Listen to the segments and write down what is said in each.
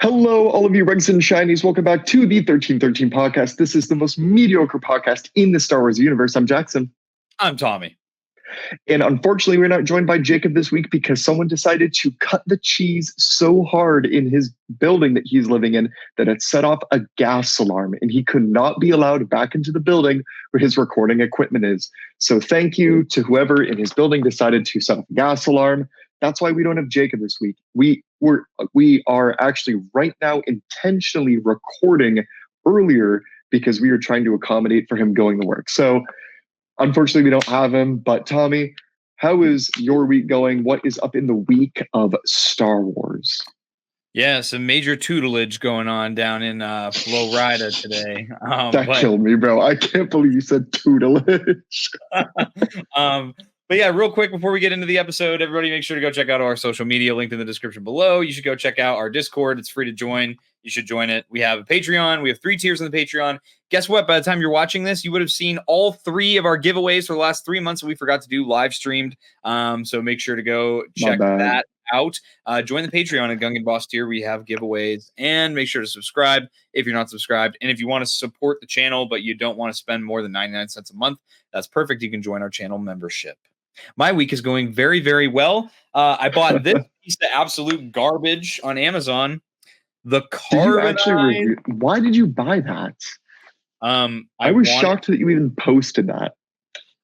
Hello, all of you Regs and Shinies. Welcome back to the 1313 podcast. This is the most mediocre podcast in the Star Wars universe. I'm Jackson. I'm Tommy. And unfortunately, we're not joined by Jacob this week because someone decided to cut the cheese so hard in his building that he's living in that it set off a gas alarm and he could not be allowed back into the building where his recording equipment is. So thank you to whoever in his building decided to set off a gas alarm. That's why we don't have Jacob this week. We are actually right now intentionally recording earlier because we are trying to accommodate for him going to work. So unfortunately, we don't have him. But Tommy, how is your week going? What is up in the week of Star Wars? Yeah, some major tutelage going on down in Florida today. That killed me, bro. I can't believe you said tutelage. But yeah, real quick before we get into the episode, everybody make sure to go check out our social media linked in the description below. You should go check out our Discord. It's free to join. You should join it. We have a Patreon. We have 3 tiers on the Patreon. Guess what? By the time you're watching this, you would have seen all 3 of our giveaways for the last 3 months that we forgot to do live streamed. So make sure to go check that out. Join the Patreon at Gungan Boss tier. We have giveaways, and make sure to subscribe if you're not subscribed. And if you want to support the channel, but you don't want to spend more than 99 cents a month, that's perfect. You can join our channel membership. My week is going very, very well. I bought this piece of absolute garbage on Amazon. The carbonized. Why did you buy that? I was shocked that you even posted that.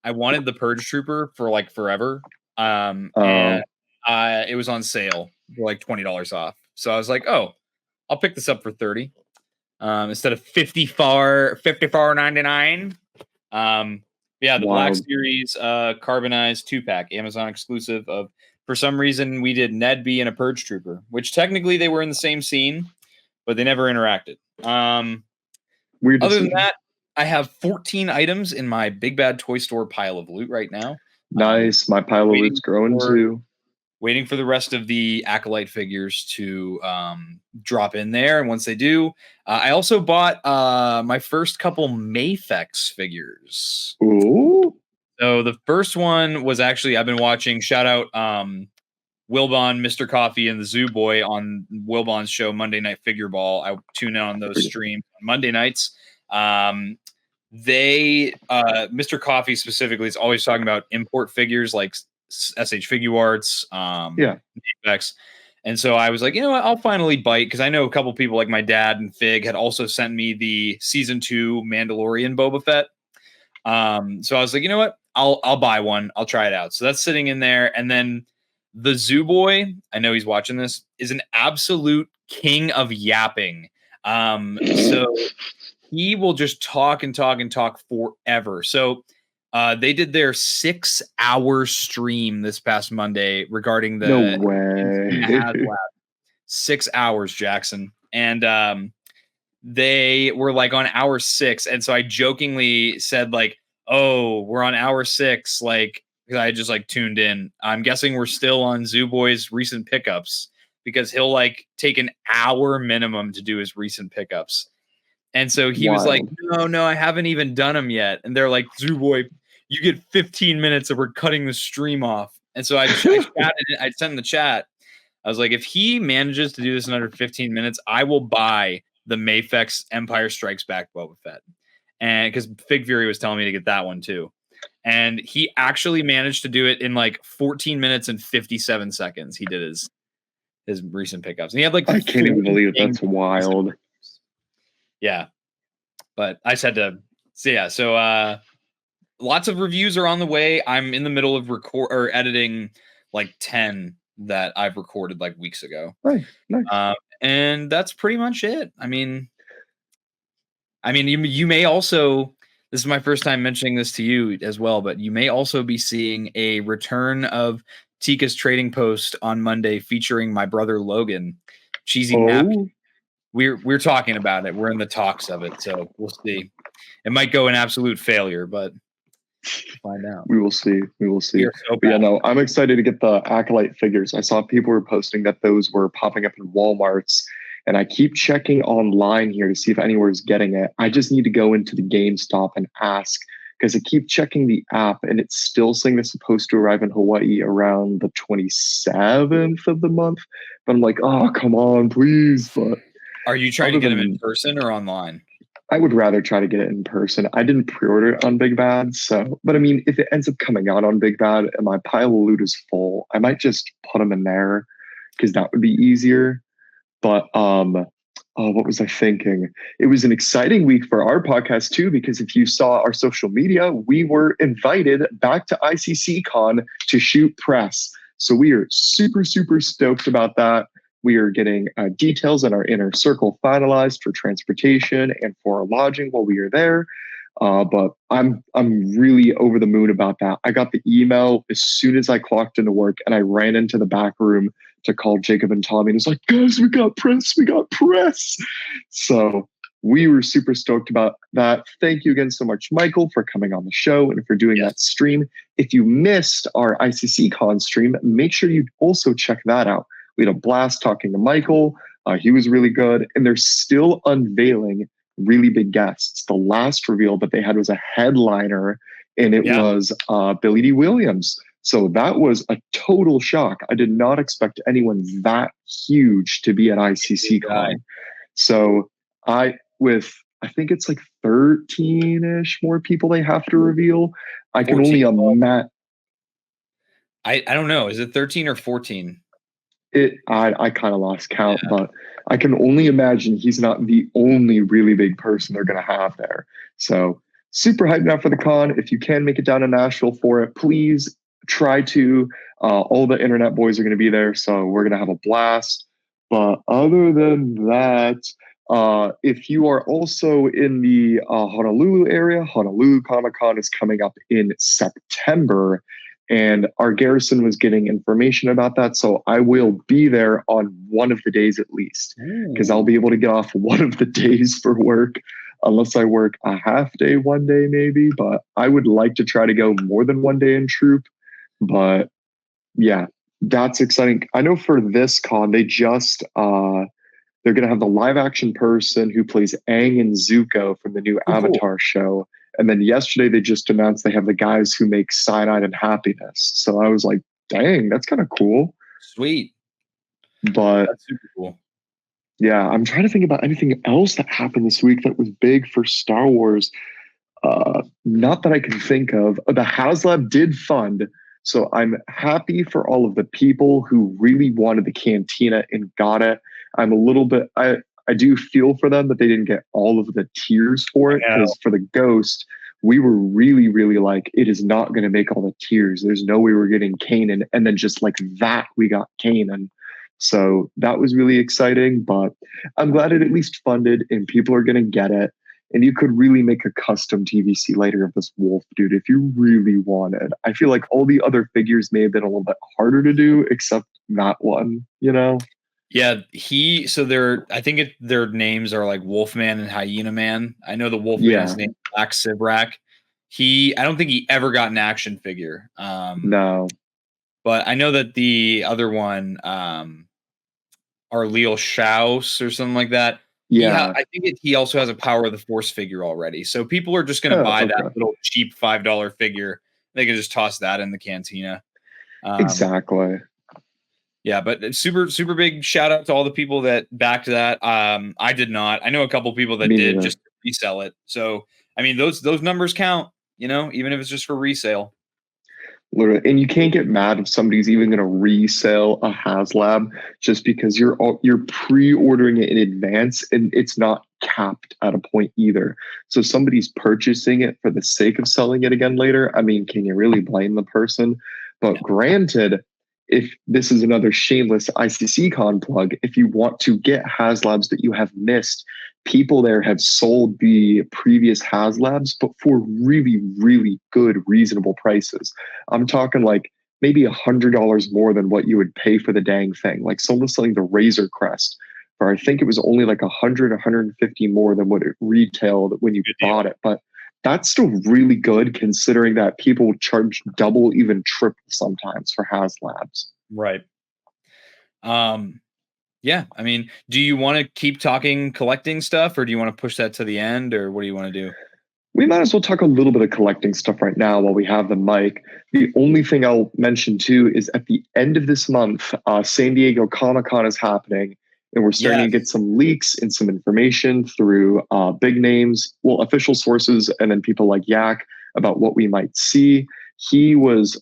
I wanted the Purge Trooper for like forever. And it was on sale for like $20 off. So I was like, oh, I'll pick this up for $30 instead of $54.99. Yeah, the Black Series carbonized 2-pack, Amazon exclusive of, for some reason, we did Ned B and a Purge Trooper, which technically they were in the same scene, but they never interacted. Weird. Other than that, I have 14 items in my Big Bad Toy Store pile of loot right now. Nice. My pile of loot's growing too. Waiting for the rest of the Acolyte figures to drop in there. And once they do, I also bought my first couple Mayfex figures. Ooh. So the first one was actually, I've been watching, shout out Wilbon, Mr. Coffee, and the Zoo Boy on Wilbon's show, Monday Night Figure Ball. I tune in on those streams on Monday nights. Mr. Coffee specifically is always talking about import figures like SH Figure Arts, Mayfex. And so I was like, you know what, I'll finally bite, because I know a couple people like my dad and Fig had also sent me the season 2 Mandalorian Boba Fett. So I was like, you know what, I'll buy one. I'll try it out. So that's sitting in there. And then the Zoo Boy, I know he's watching this, is an absolute king of yapping. So he will just talk and talk and talk forever. So they did their 6-hour stream this past Monday regarding the no way. 6 hours, Jackson. And they were like on hour 6. And so I jokingly said like, oh, we're on hour 6. Like, I just like tuned in. I'm guessing we're still on Zoo Boy's recent pickups, because he'll like take an hour minimum to do his recent pickups. And so he was like, no, I haven't even done them yet. And they're like, Zoo Boy, you get 15 minutes and we're cutting the stream off. And so I sent in the chat. I was like, if he manages to do this in under 15 minutes, I will buy the Mayfex Empire Strikes Back Boba Fett. And because Fig Fury was telling me to get that one too. And he actually managed to do it in like 14 minutes and 57 seconds. He did his recent pickups. And he had like, I can't even believe it. That's wild. Yeah. But I just had to say, yeah. So lots of reviews are on the way. I'm in the middle of editing like 10 that I've recorded like weeks ago. Nice. And that's pretty much it. I mean, you may also, this is my first time mentioning this to you as well, but you may also be seeing a return of Tika's trading post on Monday featuring my brother Logan. Cheesy napkin. We're talking about it. We're in the talks of it, so we'll see. It might go an absolute failure, but we'll find out. We will see. So yeah, no, I'm excited to get the Acolyte figures. I saw people were posting that those were popping up in Walmarts, and I keep checking online here to see if anywhere is getting it. I just need to go into the GameStop and ask because I keep checking the app and it's still saying they're supposed to arrive in Hawaii around the 27th of the month. But I'm like, oh, come on, please. But Are you trying to get them in person or online? I would rather try to get it in person. I didn't pre-order it on Big Bad, so. But I mean, if it ends up coming out on Big Bad and my pile of loot is full, I might just put them in there because that would be easier. But oh, what was I thinking? It was an exciting week for our podcast too, because if you saw our social media, we were invited back to ICC Con to shoot press. So we are super, super stoked about that. We are getting details on our inner circle finalized for transportation and for our lodging while we are there. But I'm really over the moon about that. I got the email as soon as I clocked into work, and I ran into the back room to call Jacob and Tommy, and it's like, guys, we got press. So we were super stoked about that. Thank you again so much, Michael, for coming on the show and for doing that stream. If you missed our ICC Con stream, make sure you also check that out. We had a blast talking to Michael. He was really good, and they're still unveiling really big guests. The last reveal that they had was a headliner, and it was Billy D. Williams. So that was a total shock. I did not expect anyone that huge to be at ICC Con. So I think it's like 13-ish more people they have to reveal. I can only imagine. I don't know. Is it 13 or 14? I kind of lost count, but I can only imagine he's not the only really big person they're going to have there. So super hyped now for the con. If you can make it down to Nashville for it, please try to. All the internet boys are going to be there, so we're going to have a blast. But other than that, if you are also in the Honolulu area, Honolulu Comic-Con is coming up in September. And our garrison was getting information about that. So I will be there on one of the days at least, because I'll be able to get off one of the days for work, unless I work a half day one day maybe. But I would like to try to go more than one day in troop. But yeah, that's exciting. I know for this con, they just they're going to have the live action person who plays Aang and Zuko from the new Avatar show. And then yesterday they just announced they have the guys who make Cyanide and Happiness. So I was like, dang, that's kind of cool. Sweet. But that's super cool. Yeah, I'm trying to think about anything else that happened this week that was big for Star Wars. Not that I can think of. The HasLab did fund. So I'm happy for all of the people who really wanted the Cantina and got it. I'm a little bit, I do feel for them that they didn't get all of the tiers for it, because for the Ghost, we were really, really like, it is not going to make all the tiers. There's no way we're getting Kanan. And then just like that, we got Kanan. So that was really exciting, but I'm glad it at least funded and people are going to get it. And you could really make a custom TVC later of this wolf dude if you really wanted. I feel like all the other figures may have been a little bit harder to do, except that one, you know? Yeah, I think their names are like Wolfman and Hyena Man. I know the Wolfman's name is Black Sivrak. I don't think he ever got an action figure. No. But I know that the other one, Arleal Schaus or something like that. Yeah. I think he also has a Power of the Force figure already. So people are just going to buy that little cheap $5 figure. They can just toss that in the cantina. Exactly. Yeah, but super, super big shout out to all the people that backed that. I did not. I know a couple people that did just resell it. So, I mean, those numbers count, you know, even if it's just for resale. Literally, and you can't get mad if somebody's even going to resell a HasLab just because you're pre-ordering it in advance and it's not capped at a point either. So somebody's purchasing it for the sake of selling it again later. I mean, can you really blame the person? But granted, if this is another shameless ICC Con plug, if you want to get HasLabs that you have missed, people there have sold the previous HasLabs, but for really, really good, reasonable prices. I'm talking like maybe $100 more than what you would pay for the dang thing. Like someone selling the Razor Crest for, I think it was only like 100, 150 more than what it retailed when you bought it. But that's still really good considering that people charge double, even triple sometimes for HasLabs. Right. Yeah. I mean, do you want to keep talking collecting stuff or do you want to push that to the end or what do you want to do? We might as well talk a little bit of collecting stuff right now while we have the mic. The only thing I'll mention too is at the end of this month, San Diego Comic-Con is happening, and we're starting to Yes. get some leaks and some information through big names, well, official sources, and then people like Yak about what we might see. He's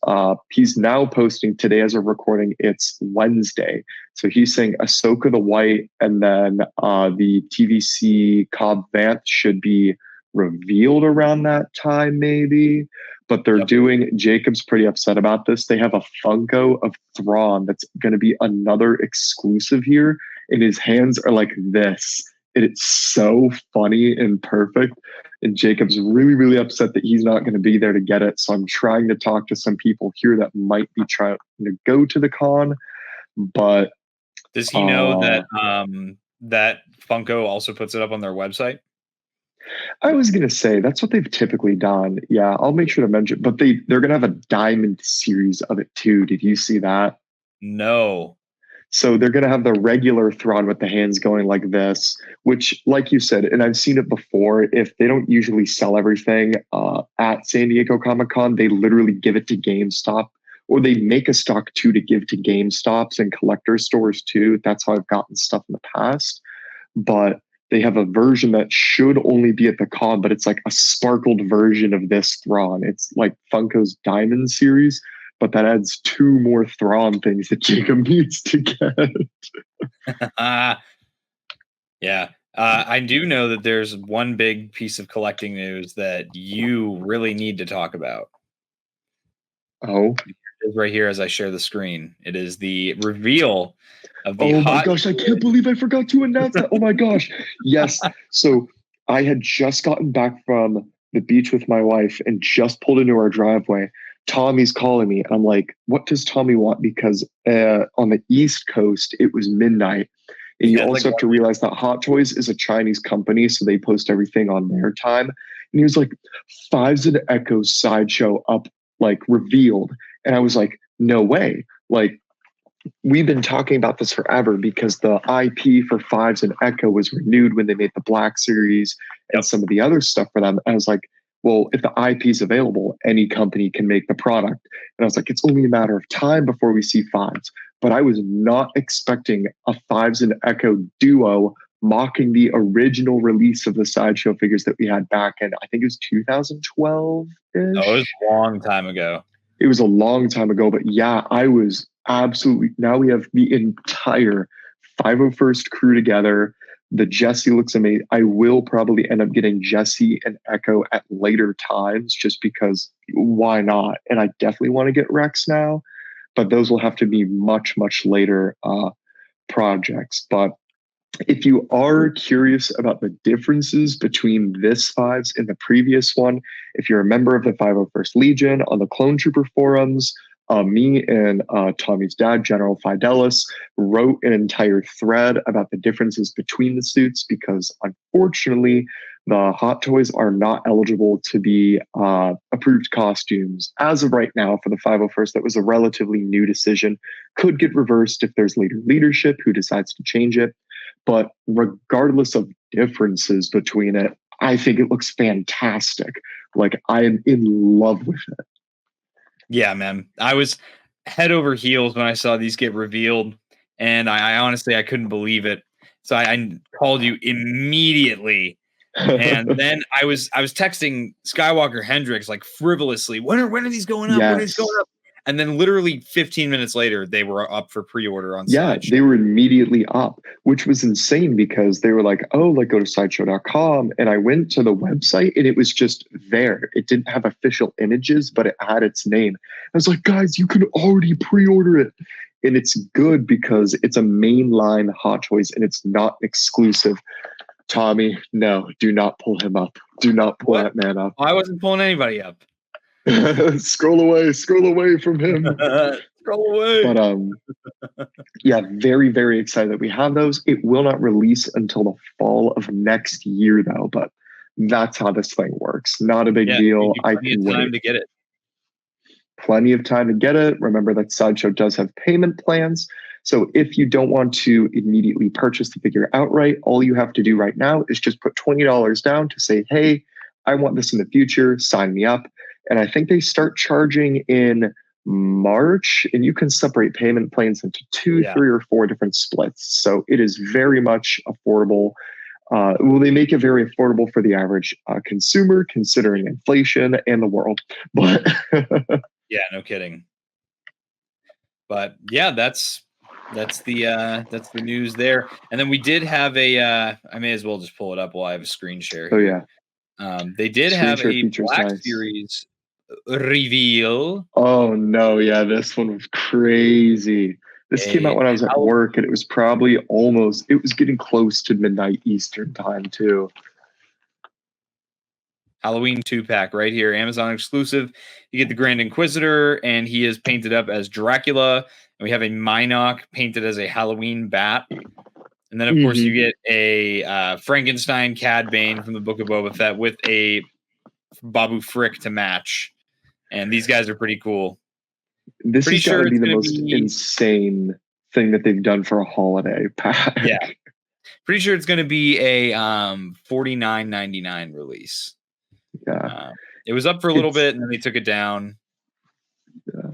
now posting today as a recording. It's Wednesday, so he's saying Ahsoka the White, and then the TVC Cobb Vanth should be revealed around that time, maybe. But they're doing, Jacob's pretty upset about this. They have a Funko of Thrawn that's going to be another exclusive here, and his hands are like this. And it's so funny and perfect. And Jacob's really, really upset that he's not going to be there to get it. So I'm trying to talk to some people here that might be trying to go to the con. But does he know that that Funko also puts it up on their website? I was going to say that's what they've typically done. Yeah, I'll make sure to mention. But they're going to have a diamond series of it too. Did you see that? No. So they're going to have the regular Thrawn with the hands going like this, which, like you said, and I've seen it before, if they don't usually sell everything at San Diego Comic-Con, they literally give it to GameStop, or they make a stock too to give to GameStops and collector stores too. That's how I've gotten stuff in the past. But they have a version that should only be at the con, but it's like a sparkled version of this Thrawn. It's like Funko's Diamond series, but that adds 2 more Thrawn things that Jacob needs to get. Yeah. I do know that there's one big piece of collecting news that you really need to talk about. Oh. It's right here as I share the screen. It is the reveal of the my gosh, I can't believe I forgot to announce that. Oh my gosh. Yes. So I had just gotten back from the beach with my wife and just pulled into our driveway. Tommy's calling me. I'm like, what does Tommy want? Because on the East Coast, it was midnight. And you also have to realize that Hot Toys is a Chinese company, so they post everything on their time. And he was like, Fives and Echoes sideshow up, like revealed. And I was like, no way. Like, we've been talking about this forever because the IP for Fives and Echo was renewed when they made the Black series and some of the other stuff for them. And I was like, well, if the IP is available, any company can make the product. And I was like, it's only a matter of time before we see Fives. But I was not expecting a Fives and Echo duo mocking the original release of the sideshow figures that we had back in, I think it was 2012. Oh, it was a long time ago. It was a long time ago, but yeah, I was absolutely. Now we have the entire 501st crew together. The Jesse looks amazing. I will probably end up getting Jesse and Echo at later times just because why not? And I definitely want to get Rex now, but those will have to be much, much later projects. But if you are curious about the differences between this Fives and the previous one, if you're a member of the 501st Legion on the Clone Trooper forums, me and Tommy's dad, General Fidelis, wrote an entire thread about the differences between the suits because unfortunately, the Hot Toys are not eligible to be approved costumes as of right now for the 501st. That was a relatively new decision. Could get reversed if there's later leadership who decides to change it. But regardless of differences between it, I think it looks fantastic. Like, I am in love with it. Yeah, man. I was head over heels when I saw these get revealed, and I honestly, I couldn't believe it. So I called you immediately. And then I was texting Skywalker Hendricks like frivolously, when are these going up? Yes. When are these going up? And then literally 15 minutes later, they were up for pre-order on Sideshow. They were immediately up, which was insane because they were like, oh, like go to sideshow.com. And I went to the website and it was just there. It didn't have official images, but it had its name. I was like, guys, you can already pre-order it. And it's good because it's a mainline Hot Toys and it's not exclusive. Tommy, no, do not pull him up. Do not pull that man up. I wasn't pulling anybody up. Scroll away from him. Scroll away. But yeah, very, very excited that we have those. It will not release until the fall of next year, though. But that's how this thing works. Not a big deal. I can wait. Time to get it. Plenty of time to get it. Remember that Sideshow does have payment plans. So if you don't want to immediately purchase the figure outright, all you have to do right now is just put $20 down to say, hey, I want this in the future. Sign me up. And I think they start charging in March, and you can separate payment plans into two, Yeah. 3, or 4 different splits. So it is very much affordable. Well, they make it very affordable for the average consumer, considering inflation and the world. But Yeah, no kidding. But yeah, that's the news there. And then we did have I may as well just pull it up while I have a screen share oh here. yeah, They did screen have share a features Black nice. Series reveal. Oh no, yeah, this one was crazy. This came out A when I was at work, and it was probably it was getting close to midnight Eastern time too. Halloween 2-pack right here, Amazon exclusive. You get the Grand Inquisitor, and he is painted up as Dracula. And we have a Minoc painted as a Halloween bat. And then, of course, you get a Frankenstein Cad Bane from the Book of Boba Fett with a Babu Frick to match. And these guys are pretty cool. This Pretty has got sure to be it's the going to most be insane thing that they've done for a holiday pack. yeah. Pretty sure it's going to be a $49.99 release. Yeah. It was up for a little bit, and then they took it down. Yeah.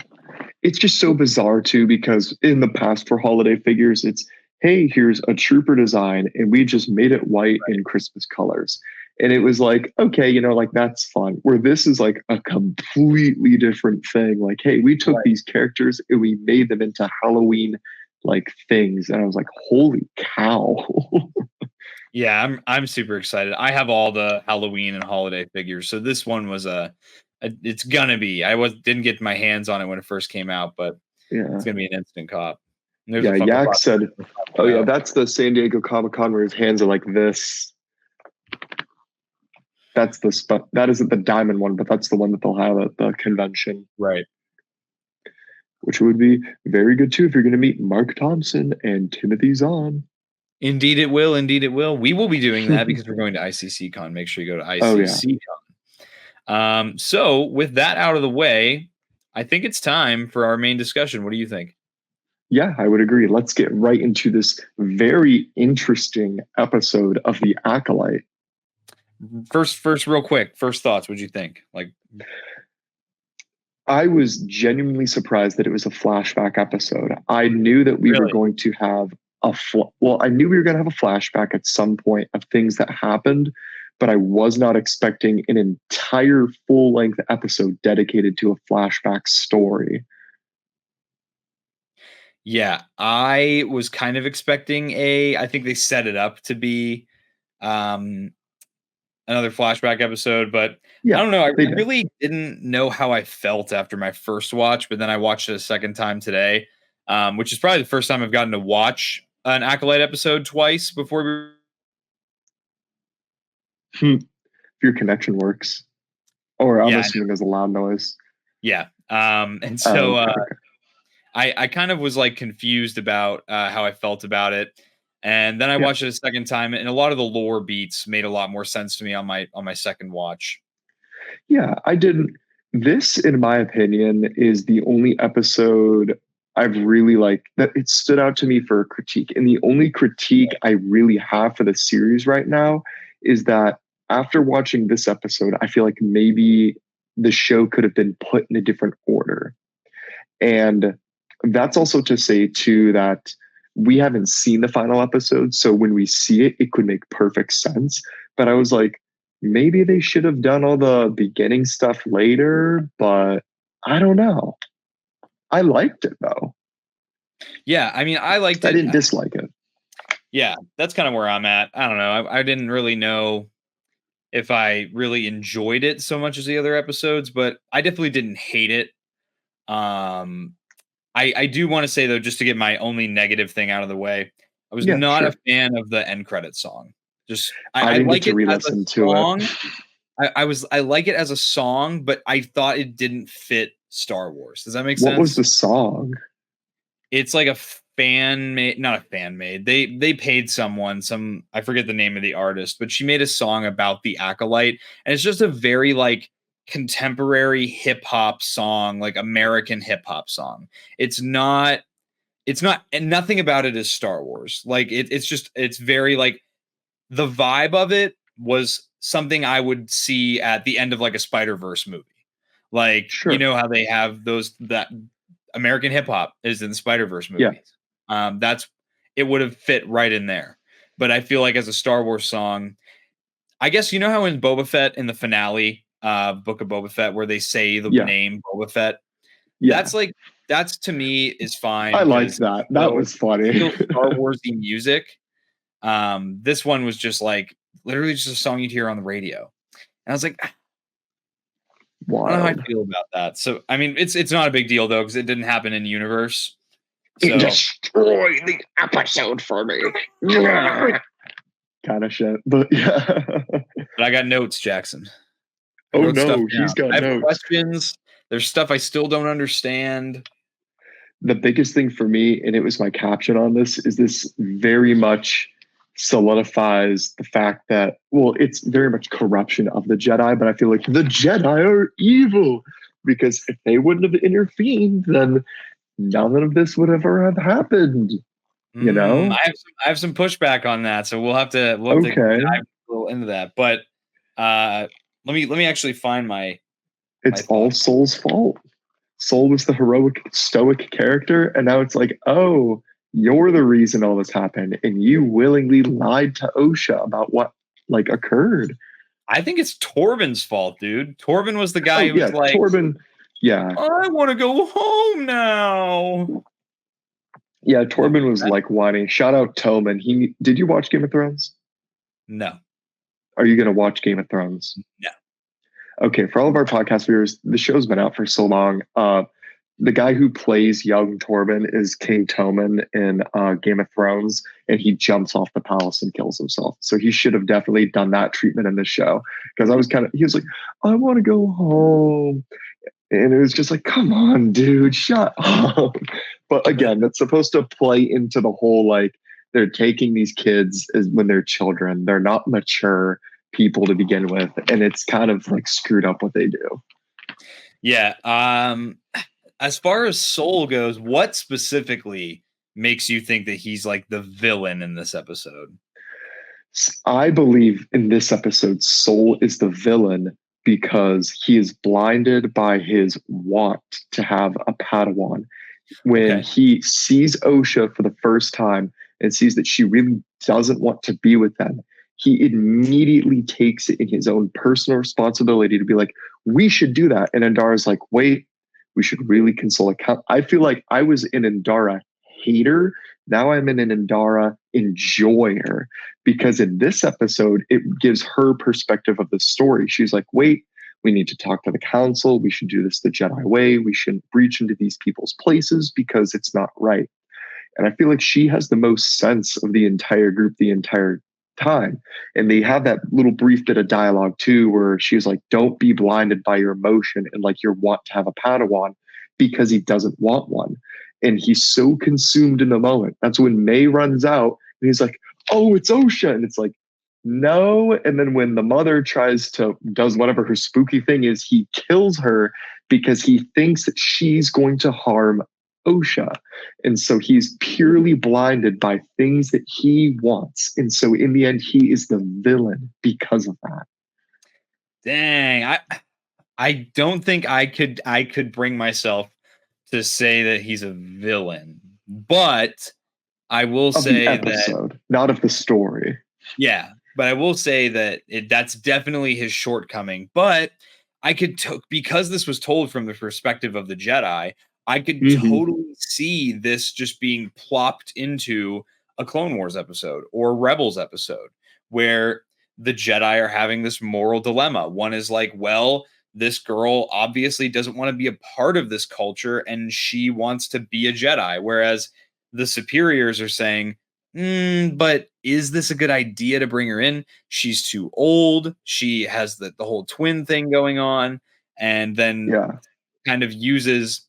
It's just so bizarre too, because in the past for holiday figures, it's, hey, here's a trooper design, and we just made it white in Christmas colors. And it was like, okay, like that's fun. Where this is like a completely different thing. Like, hey, we took these characters and we made them into Halloween like things. And I was like, holy cow. Yeah, I'm super excited. I have all the Halloween and holiday figures, so this one was it's gonna be. Didn't get my hands on it when it first came out, but Yeah, it's gonna be an instant cop. And there's yeah. a Funko Yak Pop said, "Oh yeah, that's the San Diego Comic-Con where his hands are like this." That's that isn't the diamond one, but that's the one that they'll have at the convention, right? Which would be very good too if you're going to meet Mark Thompson and Timothy Zahn. Indeed, it will. Indeed, it will. We will be doing that because we're going to ICC Con. Make sure you go to ICC Con. So, with that out of the way, I think it's time for our main discussion. What do you think? Yeah, I would agree. Let's get right into this very interesting episode of The Acolyte. First, real quick, first thoughts. What'd you think? I was genuinely surprised that it was a flashback episode. I knew that we were going to have I knew we were going to have a flashback at some point of things that happened, but I was not expecting an entire full-length episode dedicated to a flashback story. Yeah, I was kind of expecting I think they set it up to be another flashback episode, but yeah, I don't know. I really didn't know how I felt after my first watch, but then I watched it a second time today, which is probably the first time I've gotten to watch an Acolyte episode twice before. If your connection works. Or I'm assuming there's a loud noise. Yeah. And so I kind of was like confused about how I felt about it. And then I watched it a second time, and a lot of the lore beats made a lot more sense to me on my second watch. Yeah, I didn't. This, in my opinion, is the only episode I've really that it stood out to me for a critique. And the only critique I really have for the series right now is that after watching this episode, I feel like maybe the show could have been put in a different order. And that's also to say, too, that we haven't seen the final episode. So when we see it, it could make perfect sense. But I was like, maybe they should have done all the beginning stuff later, but I don't know. I liked it, though. Yeah, I mean, I liked it. I didn't dislike it. Yeah, that's kind of where I'm at. I don't know. I didn't really know if I really enjoyed it so much as the other episodes, but I definitely didn't hate it. I do want to say, though, just to get my only negative thing out of the way, I was not a fan of the end credit song. Just I didn't like get to it as a re-listen song. to it. I like it as a song, but I thought it didn't fit Star Wars. Does that make sense? What was the song? It's like a fan made, not a fan made. They paid someone, I forget the name of the artist, but she made a song about the Acolyte, and it's just a very like contemporary hip hop song, like American hip hop song. It's not, and nothing about it is Star Wars. Like it's very like the vibe of it was something I would see at the end of like a Spider-Verse movie. Like, Sure. you know how they have that American hip hop is in the Spider-Verse movies. Yeah. It would have fit right in there. But I feel like as a Star Wars song, I guess you know how in Boba Fett in the finale, Book of Boba Fett, where they say the name Boba Fett. Yeah. That's to me is fine. I like that. That was funny. Still Star Warsy music. This one was just like literally just a song you'd hear on the radio. And I was like, wild. I don't know how I feel about that. So I mean, it's not a big deal though, because it didn't happen in universe. So. It destroyed the episode for me. Kind of shit. But yeah. But I got notes, Jackson. Oh no, he's got I have notes. Questions. There's stuff I still don't understand. The biggest thing for me, and it was my caption on this, is this very much solidifies the fact that, well, it's very much corruption of the Jedi, but I feel like the Jedi are evil, because if they wouldn't have intervened, then none of this would ever have happened. You know, I have some pushback on that, so we'll have to dive a little into that. But let me actually find my. It's all Soul's fault. Soul was the heroic, stoic character, and now it's like, oh, you're the reason all this happened, and you willingly lied to Osha about what like occurred. I think it's Torben's fault, dude. Torben was the guy who was like, Torben. Yeah, I want to go home now. Yeah, Torben was like whining. Shout out Toman. Did you watch Game of Thrones? No. Are you going to watch Game of Thrones? No. Okay, for all of our podcast viewers, the show's been out for so long. The guy who plays young Torben is King Toman in Game of Thrones, and he jumps off the palace and kills himself. So he should have definitely done that treatment in the show, because he was like, I want to go home. And it was just like, come on, dude, shut up. But again, that's supposed to play into the whole, like, they're taking these kids when they're children. They're not mature people to begin with. And it's kind of like screwed up what they do. Yeah. As far as Soul goes, what specifically makes you think that he's like the villain in this episode? I believe in this episode, Soul is the villain because he is blinded by his want to have a Padawan. When he sees Osha for the first time and sees that she really doesn't want to be with them, he immediately takes it in his own personal responsibility to be like, we should do that. And Andara's like, wait, we should really consult. I feel like I was an Andara hater. Now I'm an Andara enjoyer, because in this episode, it gives her perspective of the story. She's like, wait, we need to talk to the council. We should do this the Jedi way. We shouldn't breach into these people's places because it's not right. And I feel like she has the most sense of the entire group the entire time. And they have that little brief bit of dialogue too, where she was like, don't be blinded by your emotion and like your want to have a Padawan, because he doesn't want one. And he's so consumed in the moment. That's when May runs out and he's like, oh, it's Osha. And it's like, no. And then when the mother does whatever her spooky thing is, he kills her because he thinks that she's going to harm Osha. And so he's purely blinded by things that he wants. And so in the end, he is the villain because of that. Dang. I don't think I could bring myself to say that he's a villain, but I will say that not of the story. Yeah, but I will say that that's definitely his shortcoming. But I could because this was told from the perspective of the Jedi, I could totally see this just being plopped into a Clone Wars episode or Rebels episode, where the Jedi are having this moral dilemma. One is like, well, this girl obviously doesn't want to be a part of this culture and she wants to be a Jedi. Whereas the superiors are saying, but is this a good idea to bring her in? She's too old. She has the whole twin thing going on, and then kind of uses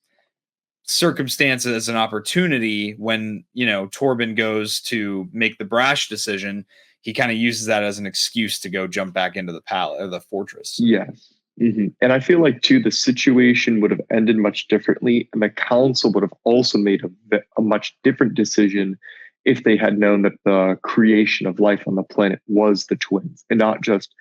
circumstances as an opportunity when, Torben goes to make the brash decision. He kind of uses that as an excuse to go jump back into the palace or the fortress. Yes. Mm-hmm. And I feel like, too, the situation would have ended much differently, and the council would have also made a much different decision if they had known that the creation of life on the planet was the twins and not just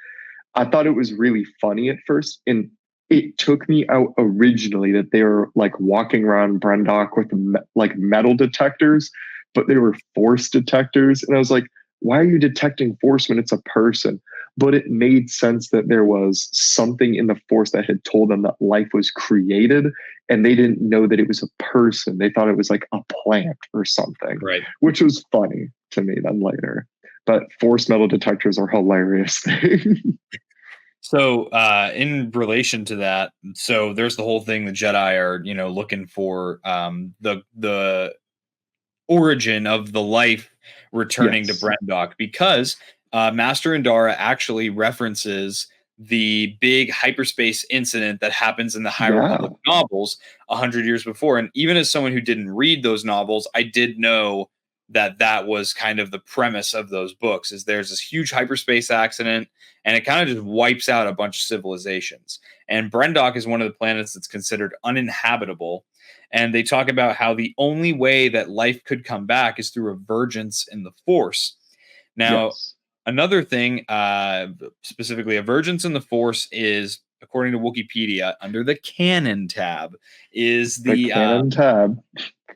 I thought it was really funny at first, and it took me out originally that they were like walking around Brendock with like metal detectors, but they were force detectors, and I was like, why are you detecting force when it's a person? But it made sense that there was something in the force that had told them that life was created, and they didn't know that it was a person. They thought it was like a plant or something, Right. which was funny to me then later. But force metal detectors are hilarious thing. So, in relation to that, so there's the whole thing the Jedi are, looking for the origin of the life returning to Yes. Brendock because Master Indara actually references the big hyperspace incident that happens in the High Yeah. Republic novels 100 years before. And even as someone who didn't read those novels, I did know that that was kind of the premise of those books. Is there's this huge hyperspace accident, and it kind of just wipes out a bunch of civilizations. And Brendock is one of the planets that's considered uninhabitable, and they talk about how the only way that life could come back is through a vergence in the force. Now, Yes. another thing, specifically a vergence in the force, is according to Wikipedia under the canon tab, is The the canon tab.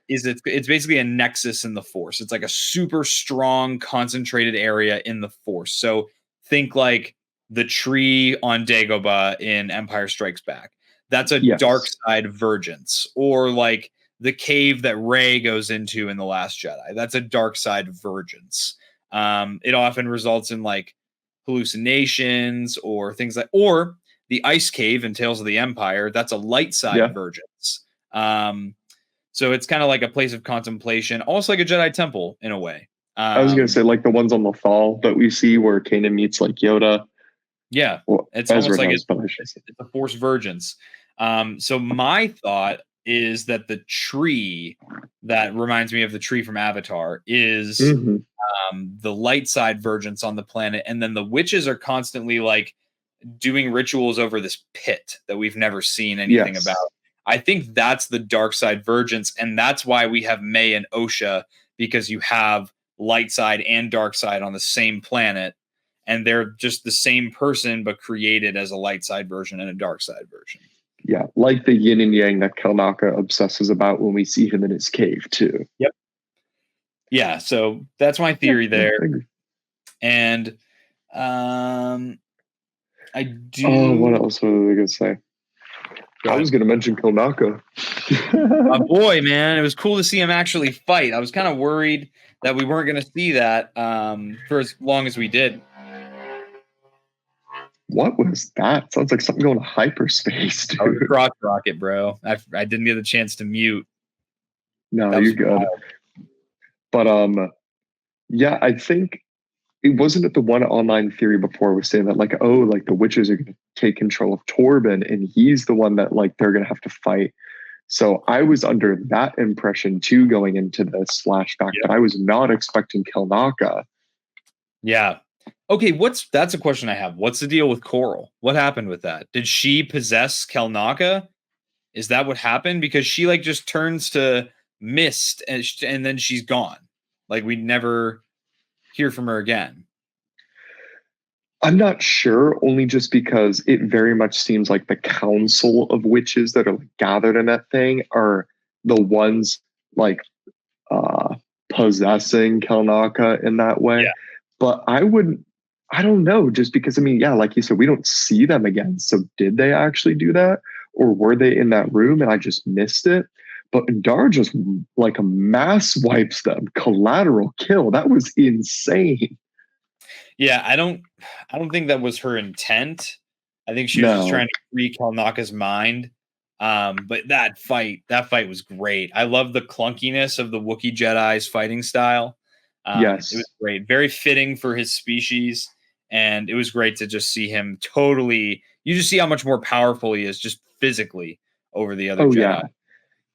it's basically a nexus in the force. It's like a super strong concentrated area in the force. So think like the tree on Dagobah in Empire Strikes Back. That's a dark Yes. side vergence. Or like the cave that Rey goes into in The Last Jedi. That's a dark side vergence. It often results in like hallucinations or things like, or the ice cave in Tales of the Empire. That's a light side Yeah. vergence. So it's kind of like a place of contemplation, almost like a Jedi temple in a way. I was gonna say like the ones on the fall that we see where Kanan meets like Yoda. Yeah, Well, it's Ezra almost like does, but I should say. it's a Force Vergence. So my thought is that the tree that reminds me of the tree from Avatar is Mm-hmm. the light side Vergence on the planet, and then the witches are constantly like doing rituals over this pit that we've never seen anything about. Yes. I think that's the dark side Vergence, and that's why we have May and Osha, because you have light side and dark side on the same planet, and they're just the same person but created as a light side version and a dark side version. Yeah. Like the yin and yang that Kelnaka obsesses about when we see him in his cave too. Yep. Yeah, so that's my Yeah. theory there. I agree. And I Oh, what do. else was I gonna say? Go I was ahead. gonna mention Kelnaka. My boy, man, it was cool to see him actually fight. I was kind of worried that we weren't going to see that for as long as we did. What was that? Sounds like something going to hyperspace, I was a dude. cross rocket, bro. I didn't get a chance to mute. No, That you're was good. wild. But yeah, I think it wasn't it the one online theory before was saying that like, oh, like the witches are gonna take control of Torben and he's the one that like they're gonna have to fight. So I was under that impression too going into this flashback, Yep. but I was not expecting Kelnaka. Yeah. Okay, that's a question I have. What's the deal with Coral? What happened with that? Did she possess Kelnaka? Is that what happened? Because she like just turns to mist and then she's gone. Like we never hear from her again. I'm not sure, only just because it very much seems like the council of witches that are like gathered in that thing are the ones like uh possessing Kelnaka in that way. Yeah. But I don't know, just because I mean, yeah, like you said, we don't see them again. So did they actually do that? Or were they in that room and I just missed it? But Dar just like a mass wipes them, collateral kill. That was insane. Yeah, I don't think that was her intent. I think she was just No. trying to free Kalnaka's mind. But that fight was great. I love the clunkiness of the Wookiee Jedi's fighting style. It was Yes. great, very fitting for his species, and it was great to just see him totally. You just see how much more powerful he is, just physically, over the other Oh Jedi. yeah.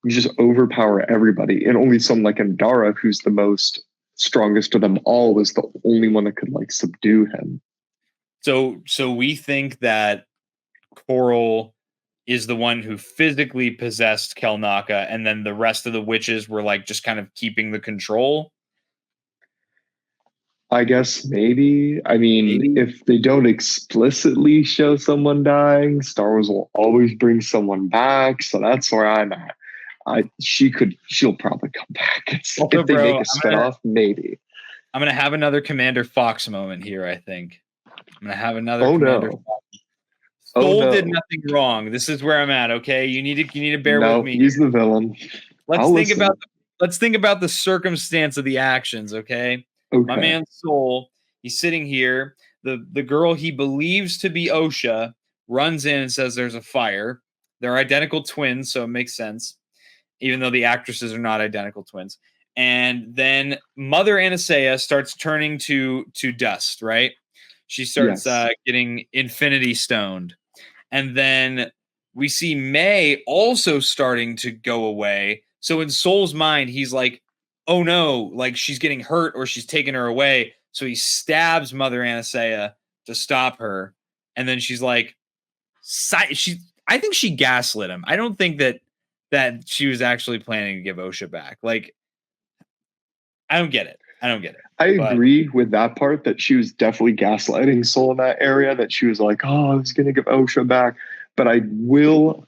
You just overpower everybody. And only some like Andara, who's the most strongest of them all, was the only one that could like subdue him. So we think that Coral is the one who physically possessed Kelnaka, and then the rest of the witches were like just kind of keeping the control. I guess maybe. I mean, Maybe. if they don't explicitly show someone dying, Star Wars will always bring someone back. So that's where I'm at. She'll probably come back. Also, If they bro, make a spinoff, maybe. I'm gonna have another Commander Fox moment here. I think I'm gonna have another Oh Commander no. Fox. Oh Soul did no. nothing wrong. This is where I'm at. Okay, you need to bear with No, me. he's the villain. Let's I'll think listen. about let's think about the circumstance of the actions. Okay, my Okay. man Soul. He's sitting here. The girl he believes to be Osha runs in and says there's a fire. They're identical twins, so it makes sense, even though the actresses are not identical twins. And then Mother Anastasia starts turning to dust, right? She starts Yes. getting infinity stoned. And then we see May also starting to go away. So in Soul's mind, he's like, oh no, like she's getting hurt or she's taking her away. So he stabs Mother Anastasia to stop her. And then she's like, I think she gaslit him. I don't think that she was actually planning to give Osha back. Like, I don't get it. I don't get it. I But agree with that part that she was definitely gaslighting Soul in that area, that she was like, oh, I was gonna give Osha back. But I will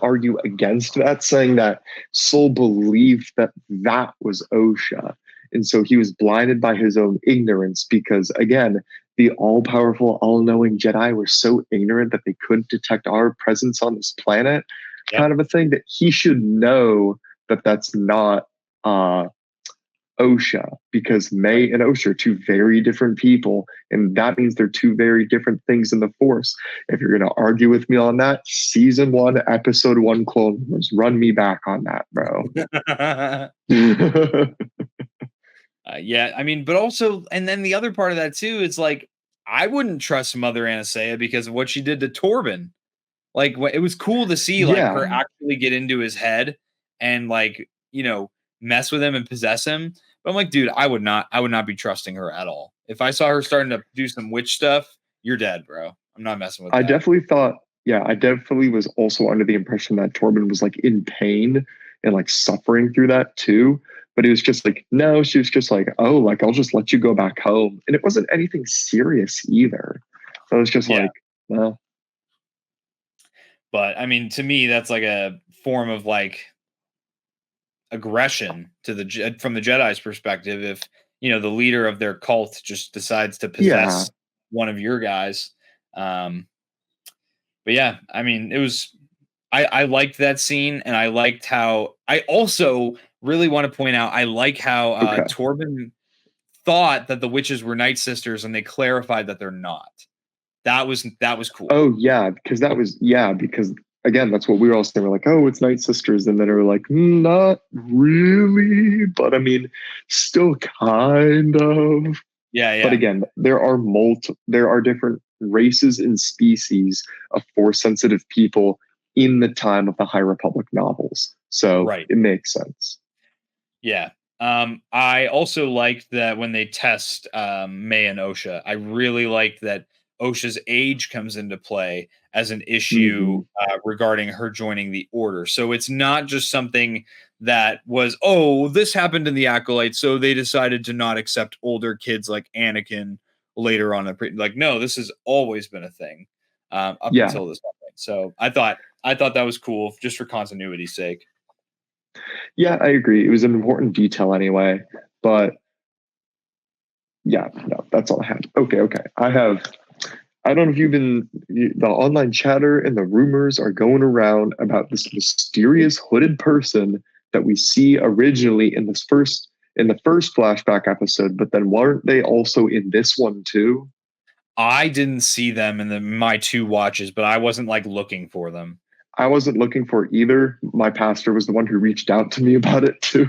argue against that, saying that Soul believed that that was Osha. And so he was blinded by his own ignorance because again, the all-powerful, all-knowing Jedi were so ignorant that they couldn't detect our presence on this planet, yep. kind of a thing, that he should know that that's not Osha, because May and Osha are two very different people, and that means they're two very different things in the Force. If you're going to argue with me on that, season 1, episode 1, Clone Wars, run me back on that, bro. Yeah, I mean, but also, and then the other part of that too is like, I wouldn't trust Mother Anastasia because of what she did to Torben. Like, it was cool to see like Yeah, her actually get into his head and like mess with him and possess him. But I'm like, dude, I would not be trusting her at all. If I saw her starting to do some witch stuff, you're dead, bro. I'm not messing with I that. definitely thought, yeah, I definitely was also under the impression that Torben was like in pain and like suffering through that too. But it was just like, no, she was just like, oh, like I'll just let you go back home. And it wasn't anything serious either. So it was just Yeah, like, well, but I mean, to me, that's like a form of like aggression to from the Jedi's perspective. If the leader of their cult just decides to yeah, possess one of your guys, um, but yeah, I mean, it was. I liked that scene, and I liked how. I also really want to point out. I like how okay. Torben thought that the witches were Night Sisters, and they clarified that they're not. That was cool. Oh yeah, because because again, that's what we were all saying. We're like, oh, it's Night Sisters, and then they were like, not really, but I mean, still kind of. Yeah, But yeah, again, there are different races and species of force sensitive people in the time of the High Republic novels. So right. it makes sense. Yeah. I also liked that when they test May and Osha, I really liked that Osha's age comes into play as an issue Hmm. regarding her joining the order. So it's not just something that was, oh, this happened in the Acolyte, so they decided to not accept older kids like Anakin later on. Like, no, this has always been a thing up Yeah. until this point. So I thought that was cool just for continuity's sake. Yeah, I agree. It was an important detail anyway. But yeah, no, that's all I have. Okay. I don't know if the online chatter and the rumors are going around about this mysterious hooded person that we see originally in the first flashback episode, but then weren't they also in this one too? I didn't see them in my two watches, but I wasn't like looking for them. I wasn't looking for either. My pastor was the one who reached out to me about it too.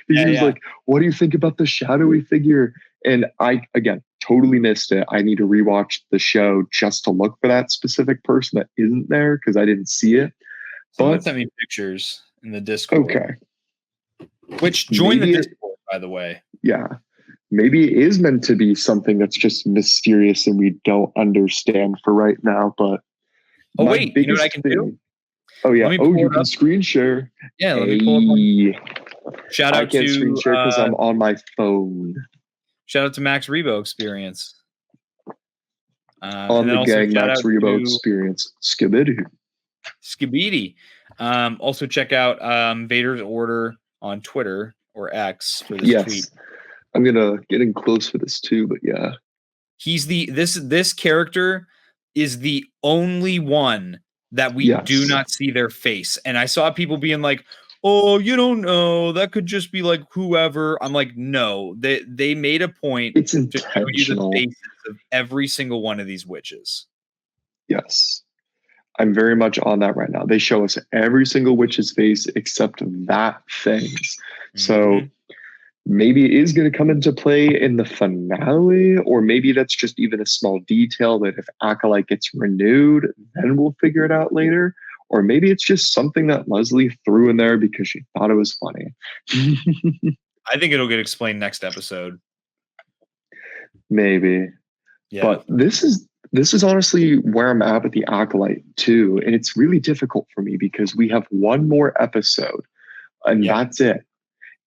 He Yeah, was yeah. like, "What do you think about the shadowy figure?" And I, again, totally missed it. I need to rewatch the show just to look for that specific person that isn't there because I didn't see it. Someone But sent me pictures in the Discord, okay, which join the maybe it, Discord, by the way. yeah, maybe it is meant to be something that's just mysterious and we don't understand for right now. But Oh, my wait, you know what I biggest can do? thing, oh yeah, Let me oh, pull you it can up. screen share. Yeah, let me pull up. Hey, Shout I out can't screen to share because I'm on my phone. Shout out to Max Rebo Experience. On and then the also gang, shout Max out Rebo to Experience. Skibidi. Skibidi. Also check out Vader's Order on Twitter or X for this tweet. I'm gonna get in close for this too, but yeah. He's this character is the only one that we do not see their face. And I saw people being like, oh, you don't know. That could just be like whoever. I'm like, no, they made a point it's to show you the intentional. faces of every single one of these witches. Yes. I'm very much on that right now. They show us every single witch's face except that thing's. So maybe it is going to come into play in the finale, or maybe that's just even a small detail that if Acolyte gets renewed, then we'll figure it out later. Or maybe it's just something that Leslie threw in there because she thought it was funny. I think it'll get explained next episode. Maybe. Yeah. But this is honestly where I'm at with the Acolyte too. And it's really difficult for me because we have one more episode and that's it.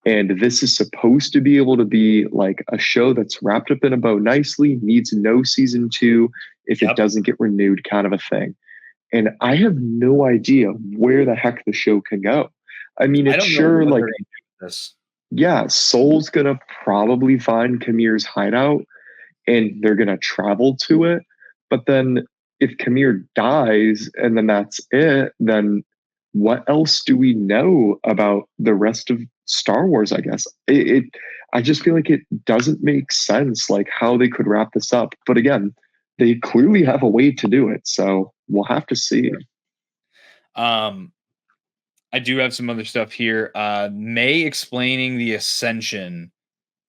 And this is supposed to be able to be like a show that's wrapped up in a bow nicely, needs no season 2 if it doesn't get renewed, kind of a thing. And I have no idea where the heck the show can go. I mean, it's sure like, yeah, Soul's going to probably find Kamir's hideout and they're going to travel to it. But then if Kamir dies and then that's it, then what else do we know about the rest of Star Wars? I guess I just feel like it doesn't make sense, like how they could wrap this up. But again, they clearly have a way to do it, so we'll have to see. I do have some other stuff here. May explaining the ascension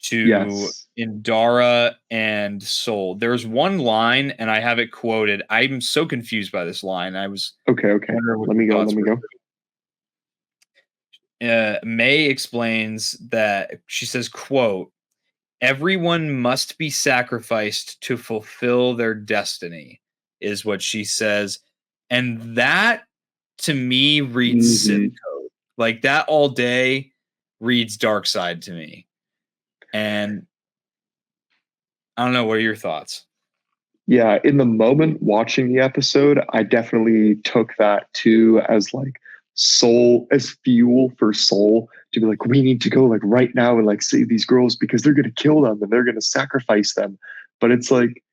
to Indara and Soul. There's one line, and I have it quoted. I'm so confused by this line. I was okay. Let me go. May explains that she says, quote, everyone must be sacrificed to fulfill their destiny, is what she says. And that to me reads Sith code. Like that all day reads dark side to me. And I don't know, what are your thoughts? Yeah, in the moment watching the episode, I definitely took that too as like Soul, as fuel for Soul to be like, we need to go like right now and like save these girls because they're going to kill them and they're going to sacrifice them. But it's like,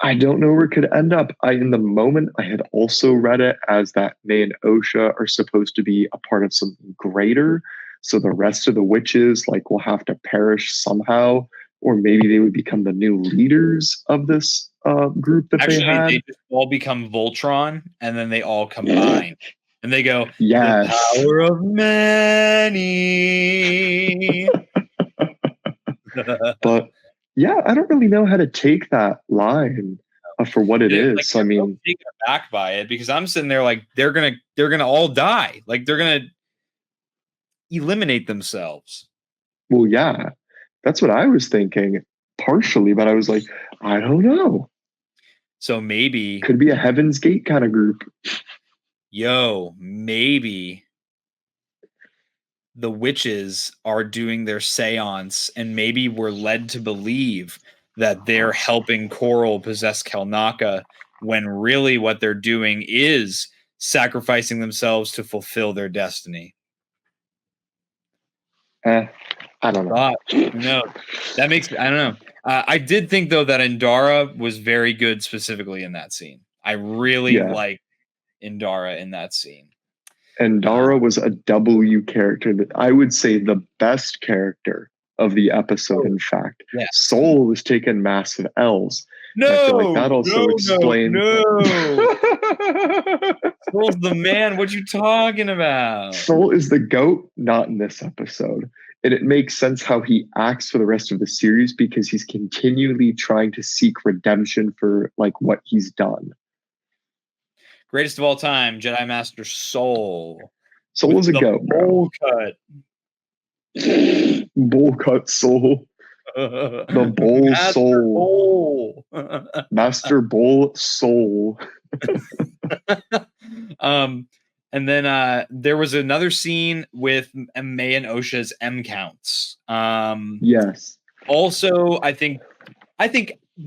I don't know where it could end up. In the moment, I had also read it as that May and Osha are supposed to be a part of something greater. So the rest of the witches like will have to perish somehow, or maybe they would become the new leaders of this group that they had. They just all become Voltron and then they all combine. And they go, yes, the power of many. But yeah, I don't really know how to take that line for what it is. Like, I mean, taken aback by it because I'm sitting there like they're gonna all die. Like they're gonna eliminate themselves. Well, yeah, that's what I was thinking partially, but I was like, I don't know. So maybe could be a Heaven's Gate kind of group. Yo, maybe the witches are doing their seance and maybe we're led to believe that they're helping Coral possess Kelnaka when really what they're doing is sacrificing themselves to fulfill their destiny. I don't know. No, that makes, I don't know. I did think though that Indara was very good specifically in that scene. I really like Indara in that scene. Indara was a W character. That I would say the best character of the episode. In fact, Soul was taking massive L's. No, I feel like that also explains. Soul's the man. What you talking about? Soul is the GOAT, not in this episode. And it makes sense how he acts for the rest of the series because he's continually trying to seek redemption for like what he's done. Greatest of all time, Jedi Master Soul. Soul is a GOAT, bowl cut. Bowl cut Soul. The Bowl Master Soul. Bowl. Master Bowl Soul. And then there was another scene with May and Osha's M counts. Yes. Also, I think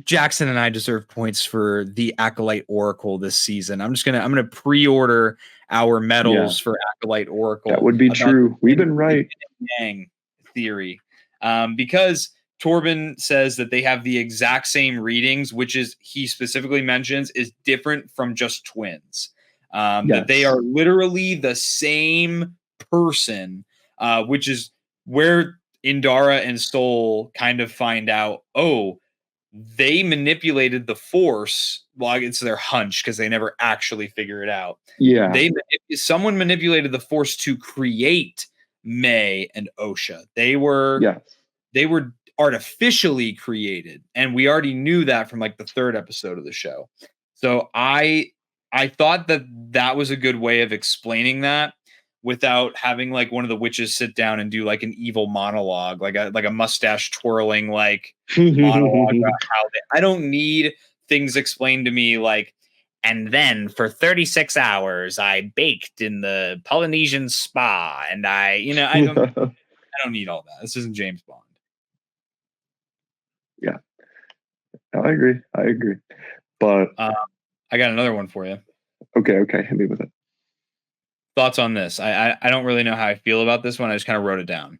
Jackson and I deserve points for the Acolyte Oracle this season. I'm gonna pre-order our Yeah, medals for Acolyte that Oracle would be about true. We've been the right. yin and yang theory, because Torben says that they have the exact same readings, which is he specifically mentions is different from just twins. That they Yes. are literally the same person, which is where Indara and Soul kind of find out, oh, they manipulated the Force. Well, it's their hunch because they never actually figure it out. Yeah. Someone manipulated the Force to create May and Osha. Yes. They were artificially created, and we already knew that from like the third episode of the show. So I thought that that was a good way of explaining that without having like one of the witches sit down and do like an evil monologue, like a mustache twirling like monologue about how I don't need things explained to me like, and then for 36 hours I baked in the Polynesian spa and I don't need all that. This isn't James Bond. Yeah. No, I agree. I agree. But I got another one for you. okay, hit me with it. Thoughts on this? I don't really know how I feel about this one. I just kind of wrote it down.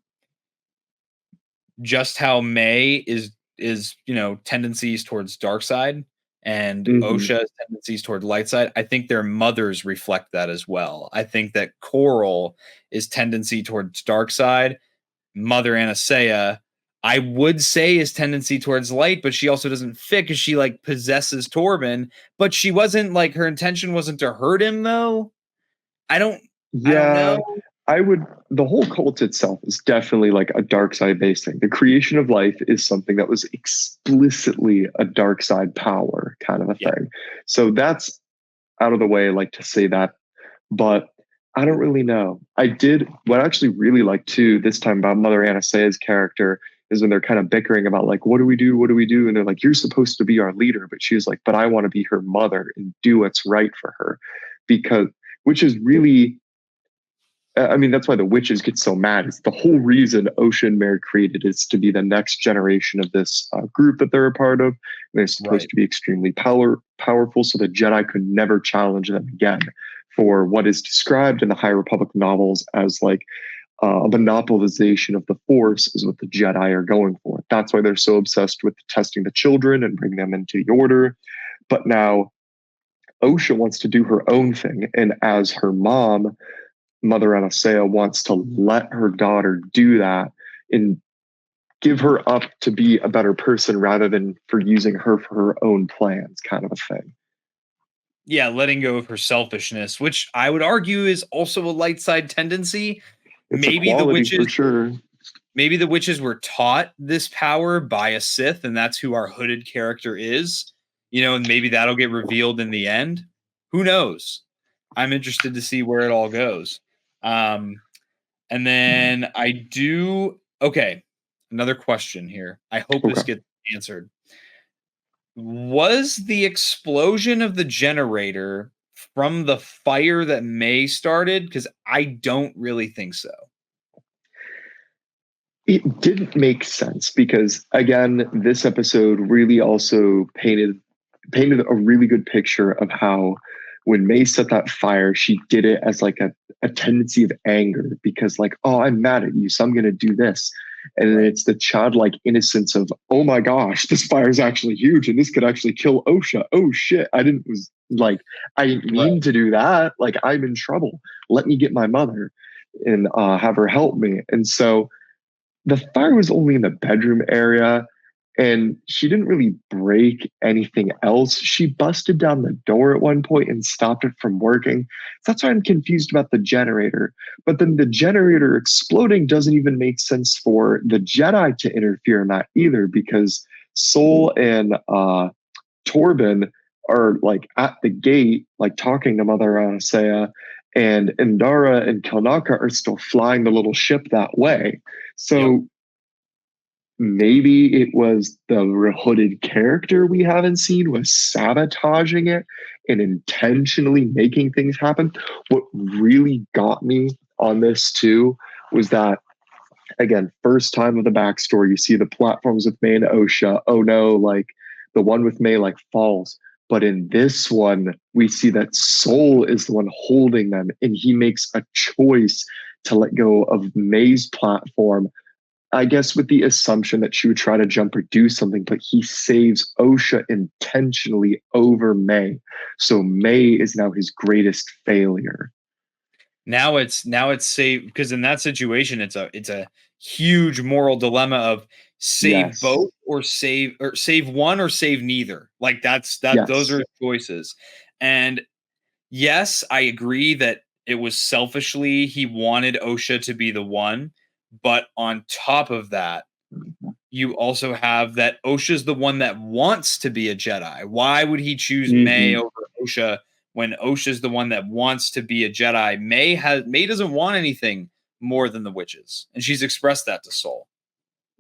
Just how May is tendencies towards dark side and Mm-hmm. Osha's tendencies toward light side. I think their mothers reflect that as well. I think that Coral is tendency towards dark side. Mother Anastasia, I would say, is tendency towards light, but she also doesn't fit because she like possesses Torben. But she wasn't like her intention wasn't to hurt him though. I don't Yeah, know. I would. The whole cult itself is definitely like a dark side based thing. The creation of life is something that was explicitly a dark side power kind of a Yeah. thing. So that's out of the way, like to say that. But I don't really know. What I actually really like too this time about Mother Anastasia's character is when they're kind of bickering about like, what do we do? What do we do? And they're like, you're supposed to be our leader. But she's like, but I want to be her mother and do what's right for her. Because, which is really, I mean, that's why the witches get so mad. It's the whole reason Ocean Mare created is to be the next generation of this group that they're a part of. And they're supposed to be extremely powerful, so the Jedi could never challenge them again for what is described in the High Republic novels as like a monopolization of the Force is what the Jedi are going for. That's why they're so obsessed with testing the children and bring them into the Order. But now Osha wants to do her own thing, and as her mom, Mother Anastasia wants to let her daughter do that and give her up to be a better person rather than for using her for her own plans, kind of a thing. Yeah, letting go of her selfishness, which I would argue is also a light side tendency. It's a Maybe the quality witches for sure. maybe the witches were taught this power by a Sith, and that's who our hooded character is. And maybe that'll get revealed in the end. Who knows? I'm interested to see where it all goes. And then okay, another question here. I hope this Okay. gets answered. Was the explosion of the generator from the fire that May started? Because I don't really think so. It didn't make sense because again, this episode really also painted a really good picture of how when May set that fire, she did it as like a tendency of anger because like, oh, I'm mad at you, so I'm gonna do this. And then it's the childlike innocence of, oh my gosh, this fire is actually huge and this could actually kill Osha. Oh shit. I didn't mean to do that. Like I'm in trouble. Let me get my mother and have her help me. And so the fire was only in the bedroom area and she didn't really break anything else. She busted down the door at one point and stopped it from working. That's why I'm confused about the generator. But then the generator exploding doesn't even make sense for the Jedi to interfere in that either, because Soul and Torben are like at the gate, like talking to Mother Anastasia, and Indara and Kelnaka are still flying the little ship that way. So maybe it was the hooded character we haven't seen was sabotaging it and intentionally making things happen. What really got me on this too was that Again, first time of the backstory, you see the platforms with May and Osha. Oh no, like the one with May like falls. But in this one, we see that Soul is the one holding them, and he makes a choice to let go of May's platform. I guess with the assumption that she would try to jump or do something, but he saves Osha intentionally over May. So May is now his greatest failure. Now it's safe, because in that situation it's a huge moral dilemma of save Yes. both or save one or save neither. Like those Yes. are choices. And yes, I agree that it was selfishly he wanted Osha to be the one, but on top of that, you also have that Osha's the one that wants to be a Jedi. Why would he choose May Mm-hmm. over Osha when Osha's the one that wants to be a Jedi? May doesn't want anything more than the witches, and she's expressed that to Soul.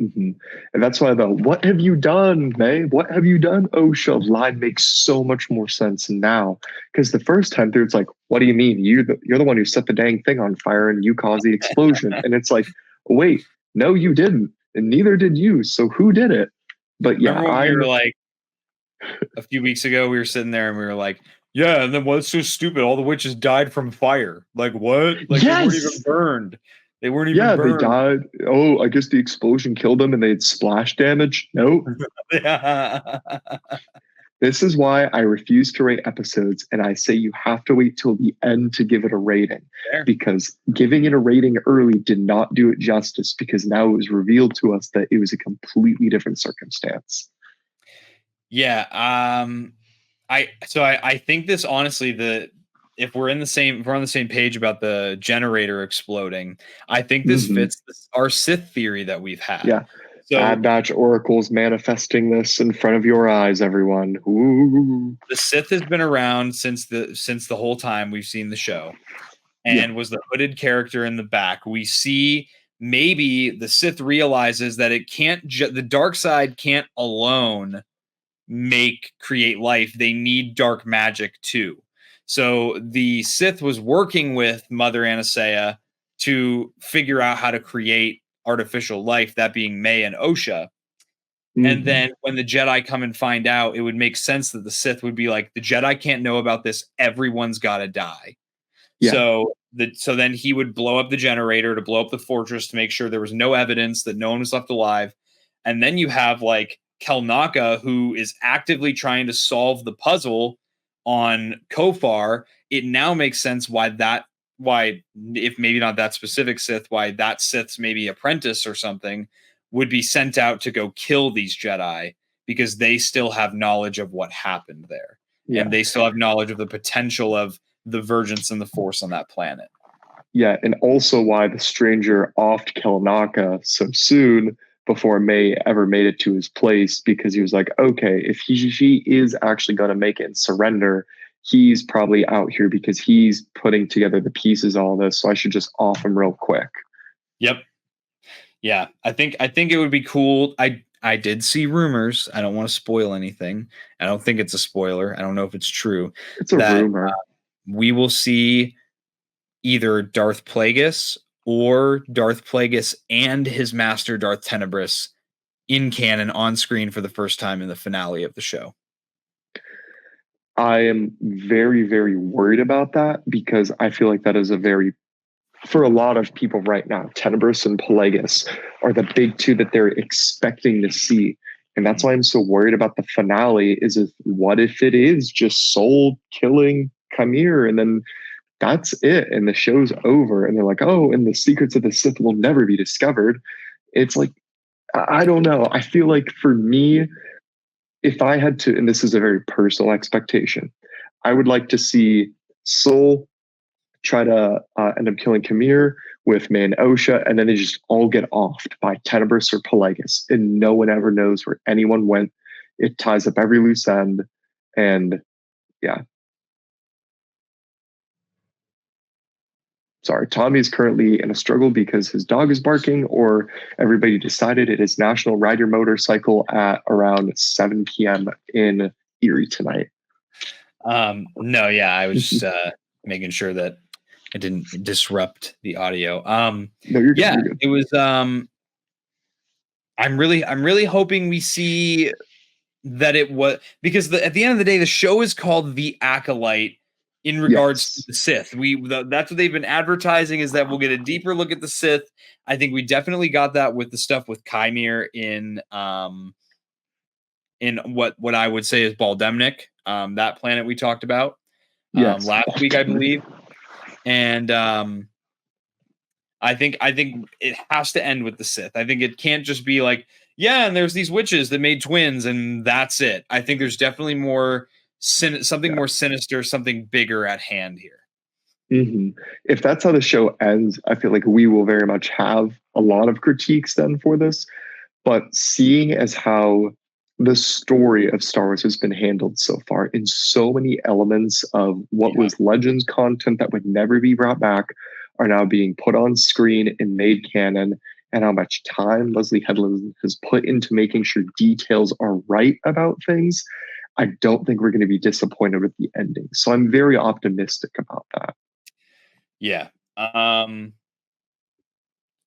Mm-hmm. And that's why the "what have you done, May? What have you done, Osha?" line makes so much more sense now. Because the first time through, it's like, "What do you mean? You're the one who set the dang thing on fire and you caused the explosion." And it's like, "Wait, no, you didn't, and neither did you. So who did it?" But yeah, Remember when we were I'm like a few weeks ago, we were sitting there and we were like, "Yeah," and then what's so stupid? All the witches died from fire. Like what? Like they weren't even yes, burned. They weren't even yeah, they burned. died. Oh, I guess the explosion killed them and they had splash damage. Nope. This is why I refuse to rate episodes, and I say you have to wait till the end to give it a rating, Fair. because giving it a rating early did not do it justice, because now it was revealed to us that it was a completely different circumstance. Yeah. I think this, honestly, if we're on the same page about the generator exploding, I think this Mm-hmm. fits our Sith theory that we've had. Yeah. So Bad Batch Oracle's manifesting this in front of your eyes, everyone. Ooh. the Sith has been around since the whole time we've seen the show, Yeah. and was the hooded character in the back. We see maybe the Sith realizes that it can't the dark side can't alone create life. They need dark magic too. So the Sith was working with Mother Anastasia to figure out how to create artificial life, that being May and Osha. And Mm-hmm. then when the Jedi come and find out, it would make sense that the Sith would be like, the Jedi can't know about this. Everyone's got to die. Yeah. So then he would blow up the generator to blow up the fortress to make sure there was no evidence that no one was left alive. And then you have like Kelnaka, who is actively trying to solve the puzzle on Kofar. It now makes sense why, if maybe not that specific Sith, why that Sith's maybe apprentice or something would be sent out to go kill these Jedi, because they still have knowledge of what happened there. Yeah. And they still have knowledge of the potential of the Vergence and the Force on that planet. Yeah, and also why the stranger offed Kelnaka so soon before May ever made it to his place, because he was like, okay, if she is actually going to make it and surrender, he's probably out here because he's putting together the pieces, all this. So I should just off him real quick. Yep. Yeah, I think it would be cool. I did see rumors. I don't want to spoil anything. I don't think it's a spoiler. I don't know if it's true. It's a That rumor. we will see either Darth Plagueis or Darth Plagueis and his master Darth Tenebris in canon on screen for the first time in the finale of the show. I am very, very worried about that, because I feel like that is for a lot of people right now, Tenebris and Plagueis are the big two that they're expecting to see. And that's why I'm so worried about the finale, what if it is just Soul killing Kamir, and then that's it, and the show's over, and they're like, oh, and the secrets of the Sith will never be discovered. It's like, I don't know. I feel like for me, if I had to, and this is a very personal expectation, I would like to see Soul try to end up killing Kamir with May and Osha, and then they just all get offed by Tenebris or Plagueis, and no one ever knows where anyone went. It ties up every loose end, and yeah. Sorry, Tommy is currently in a struggle because his dog is barking, or everybody decided it is National Ride Your Motorcycle at around 7 p.m. in Erie tonight. No, yeah, I was just making sure that I didn't disrupt the audio. No, you're good. Yeah, You're good. it was. I'm really hoping we see that it was, because at the end of the day, the show is called The Acolyte in regards to Yes. the Sith. That's what they've been advertising, is that we'll get a deeper look at the Sith. I think we definitely got that with the stuff with Chimere in what I would say is Baldemnik, that planet we talked about Yes. last week, I believe. And I think it has to end with the Sith. I think it can't just be like, yeah, and there's these witches that made twins, and that's it. I think there's definitely more something more sinister, something bigger at hand here. Mm-hmm. If that's how the show ends, I feel like we will very much have a lot of critiques then for this. But seeing as how the story of Star Wars has been handled so far in so many elements of what was Legends content that would never be brought back are now being put on screen and made canon, and how much time Leslie Headland has put into making sure details are right about things, I don't think we're going to be disappointed with the ending. So I'm very optimistic about that. Yeah.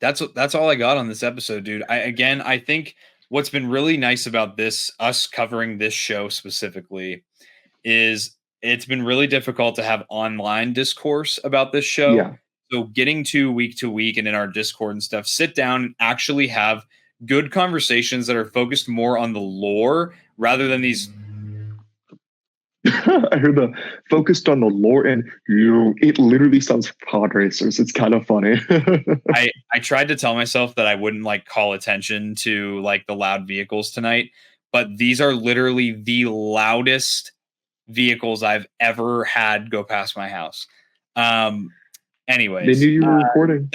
That's all I got on this episode, dude. I think what's been really nice about us covering this show specifically, is it's been really difficult to have online discourse about this show. Yeah. So getting to week and in our Discord and stuff, sit down and actually have good conversations that are focused more on the lore rather than these. I heard the focused on the lore, and it literally sounds pod racers. It's kind of funny. I tried to tell myself that I wouldn't like call attention to like the loud vehicles tonight, but these are literally the loudest vehicles I've ever had go past my house. Anyways, They knew you were recording.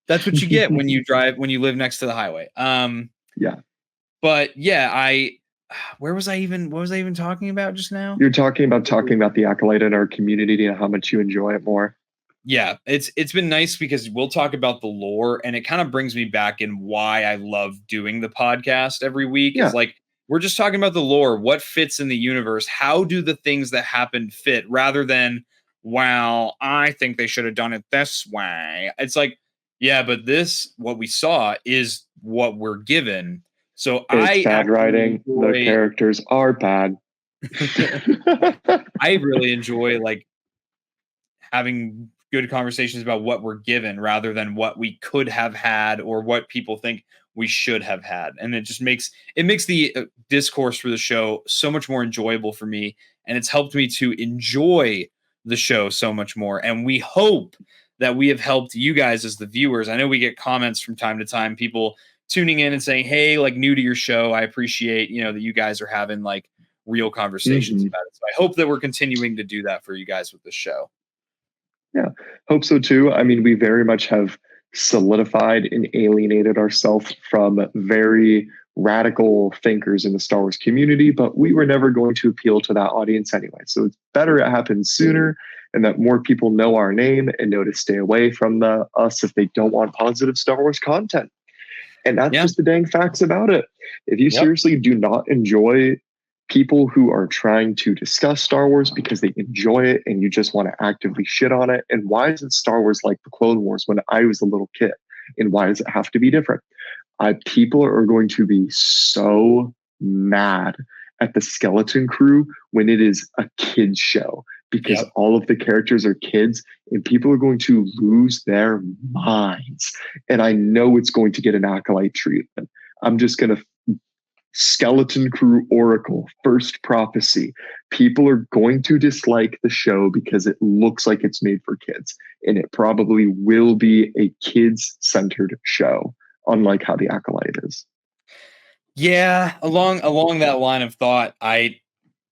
That's what you get when you live next to the highway. Yeah. But yeah, what was I even talking about just now? You're talking about the Acolyte in our community and how much you enjoy it more. Yeah, it's been nice because we'll talk about the lore, and it kind of brings me back in why I love doing the podcast every week. Yeah. Is like, we're just talking about the lore, what fits in the universe, how do the things that happen fit, rather than, well, I think they should have done it this way. It's like, yeah, but what we saw is what we're given. So it's bad writing. The characters are bad. I really enjoy like having good conversations about what we're given rather than what we could have had or what people think we should have had. And it just makes the discourse for the show so much more enjoyable for me. And it's helped me to enjoy the show so much more. And we hope that we have helped you guys as the viewers. I know we get comments from time to time, people tuning in and saying, hey, like, new to your show, I appreciate, that you guys are having like real conversations about it. So I hope that we're continuing to do that for you guys with the show. Yeah, hope so too. I mean, we very much have solidified and alienated ourselves from very radical thinkers in the Star Wars community, but we were never going to appeal to that audience anyway. So it's better it happens sooner and that more people know our name and know to stay away from us if they don't want positive Star Wars content. And that's just the dang facts about it. If you seriously do not enjoy people who are trying to discuss Star Wars because they enjoy it and you just want to actively shit on it, and why isn't Star Wars like the Clone Wars when I was a little kid? And why does it have to be different? People are going to be so mad at the Skeleton Crew when it is a kids show because all of the characters are kids and people are going to lose their minds. And I know it's going to get an Acolyte treatment. I'm just going to Skeleton Crew Oracle, first prophecy. People are going to dislike the show because it looks like it's made for kids, and it probably will be a kids-centered show, unlike how the Acolyte is. Yeah, along that line of thought,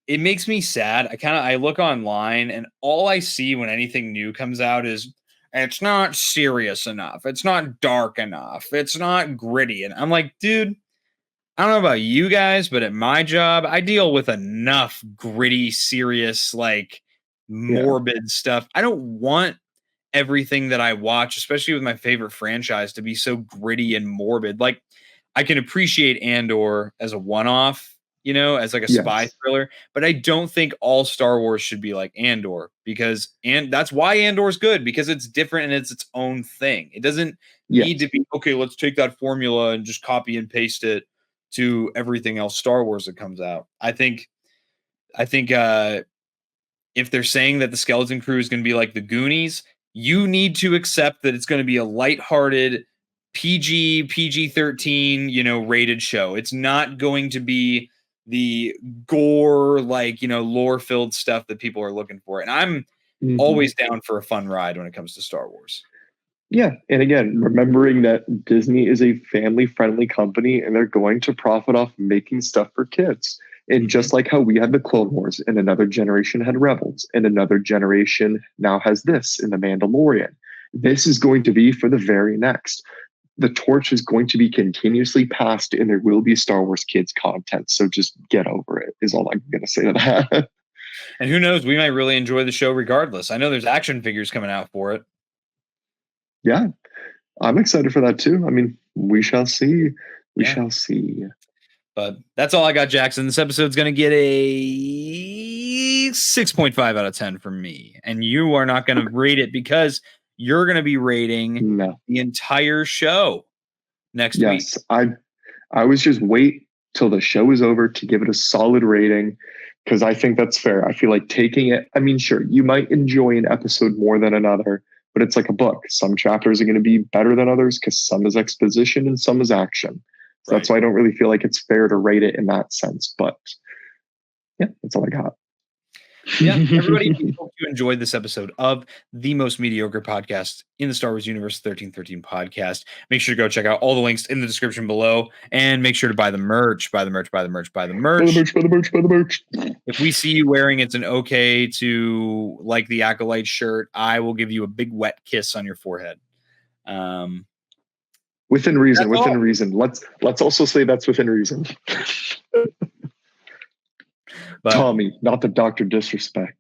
it makes me sad. I look online and all I see when anything new comes out is it's not serious enough. It's not dark enough. It's not gritty. And I'm like, dude, I don't know about you guys, but at my job, I deal with enough gritty, serious, like morbid stuff. I don't want everything that I watch, especially with my favorite franchise, to be so gritty and morbid. Like, I can appreciate Andor as a one-off, as like a spy thriller. But I don't think all Star Wars should be like Andor, because that's why Andor's good, because it's different and it's its own thing. It doesn't need to be, okay, let's take that formula and just copy and paste it to everything else Star Wars that comes out. I think if they're saying that the Skeleton Crew is going to be like the Goonies, you need to accept that it's going to be a lighthearted PG-13, rated show. It's not going to be the gore, lore-filled stuff that people are looking for. And I'm always down for a fun ride when it comes to Star Wars. Yeah. And again, remembering that Disney is a family-friendly company and they're going to profit off making stuff for kids. And just like how we had the Clone Wars and another generation had Rebels and another generation now has this in The Mandalorian, this is going to be for the very next. The torch is going to be continuously passed and there will be Star Wars kids content. So just get over it is all I'm going to say to that. And who knows, we might really enjoy the show regardless. I know there's action figures coming out for it. Yeah, I'm excited for that too. I mean, we shall see. We shall see. But that's all I got, Jackson. This episode's going to get a 6.5 out of 10 from me. And you are not going to rate it because you're going to be rating the entire show next week. Yes, I was just wait till the show is over to give it a solid rating because I think that's fair. I feel like taking it, I mean, sure, you might enjoy an episode more than another, but it's like a book. Some chapters are going to be better than others because some is exposition and some is action. So that's why I don't really feel like it's fair to rate it in that sense. But yeah, that's all I got. Yeah, everybody, we hope you enjoyed this episode of the most mediocre podcast in the Star Wars universe, 1313 podcast. Make sure to go check out all the links in the description below and make sure to buy the merch, buy the merch. If we see you wearing it's an okay to like the Acolyte shirt, I will give you a big wet kiss on your forehead. Within reason, reason. Let's also say that's within reason. But, Tommy, not the Dr. Disrespect.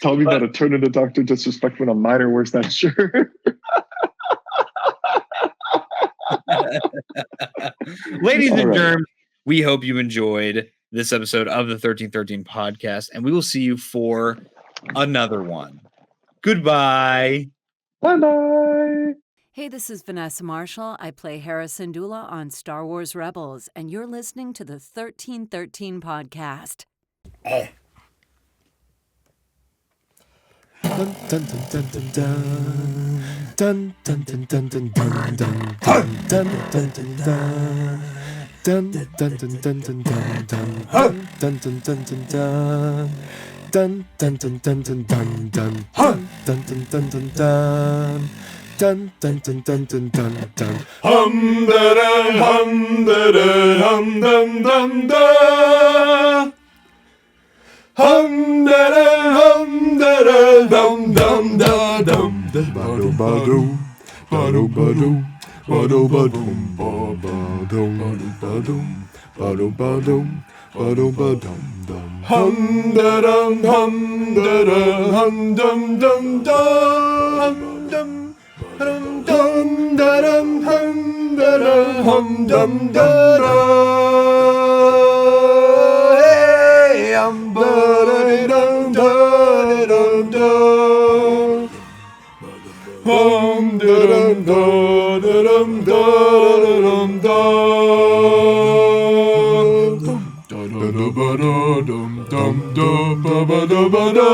Tommy better turn into Dr. Disrespect when a minor wears that shirt. Ladies and germs, we hope you enjoyed this episode of the 1313 podcast, and we will see you for another one. Goodbye. Bye-bye. Hey, this is Vanessa Marshall. I play Hera Syndulla on Star Wars Rebels, and you're listening to the 1313 podcast. Dun, dun, dun, dun, dun, dun. Dun, dun, dun, dun, dun, dun, dun. Dun, dun, dun, dun. Dun, dun, dun, dun, dun, dun, dun. Dun, dun, dun, dun, dun. Dun, dun, dun, dun, dun, dun, dun. Dun, dun, dun, dun, dun. Dun, dun, dun, dun, dun, dun, dun. Hum da da hum da da hum dum dum da. Hum da da hum da da dum dum da dum. Ba-do ba-do, ba-do ba-do, ba-do ba-dum ba-ba-dum, ba-do ba-do, ba-do ba-do ba-dum dum. Hum da dum hum dum dum dum dum. Hum dum da dum hum da da hum dum da da. Hey, I'm da dum da dum da. Hum da dum da dum da dum da. Dum da da ba da dum dum da ba ba da ba da.